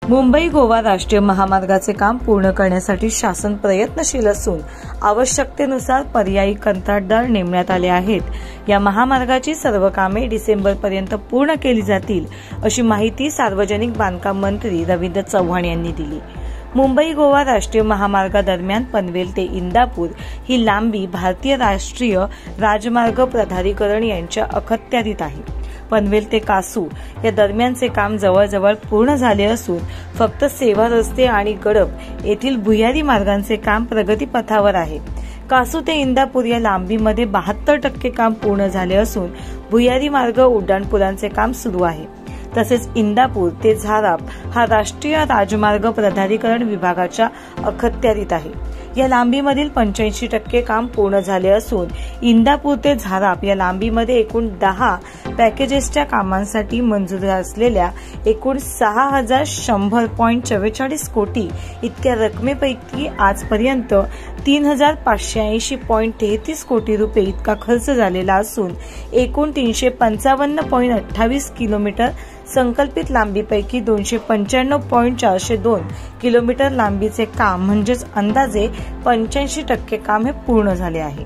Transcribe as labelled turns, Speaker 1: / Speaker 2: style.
Speaker 1: मुंबई गोवा राष्ट्रीय महामार्गाचे काम पूर्ण करण्यासाठी शासन प्रयत्नशील असून आवश्यकतेनुसार पर्यायी कंत्राटदार नेमण्यात आले आहेत। या महामार्गाची सर्व कामे डिसेंबरपर्यंत पूर्ण केली जातील अशी माहिती सार्वजनिक बांधकाम मंत्री रवींद्र चव्हाण यांनी दिली। मुंबई गोवा राष्ट्रीय महामार्गादरम्यान पनवेल ते इंदापूर ही लांबी भारतीय राष्ट्रीय राजमार्ग प्राधिकरण यांच्या अखत्यारीत आहे। पनवेल ते कासू या दरम्यानचे काम जवळजवळ पूर्ण झाले असून फक्त सेवा रस्ते आणि गडप येथील भुयारी मार्गांचे काम प्रगतीपथावर आहे। कासू ते इंदापूर या लांबीमध्ये 72% काम पूर्ण झाले असून भुयारी मार्ग उड्डाणपुलांचे काम सुरू आहे। तसेच इंदापूर ते झाराप हा राष्ट्रीय राजमार्ग प्राधिकरण विभागाच्या अखत्यारीत आहे। या लांबीमधील 85% काम पूर्ण झाले असून इंदापूर ते झाराप या लांबीमध्ये एकूण 10 पॅकेजेसच्या कामांसाठी मंजूर असलेल्या एकूण 6100.44 कोटी इतक्या रकमेपैकी आजपर्यंत 3580.33 कोटी रुपये इतका खर्च झालेला असून एकूण 355.28 किलोमीटर संकल्पित लांबीपैकी 295.402 किलोमीटर लांबीचे काम म्हणजेच अंदाजे 85% काम हे पूर्ण झाले आहे।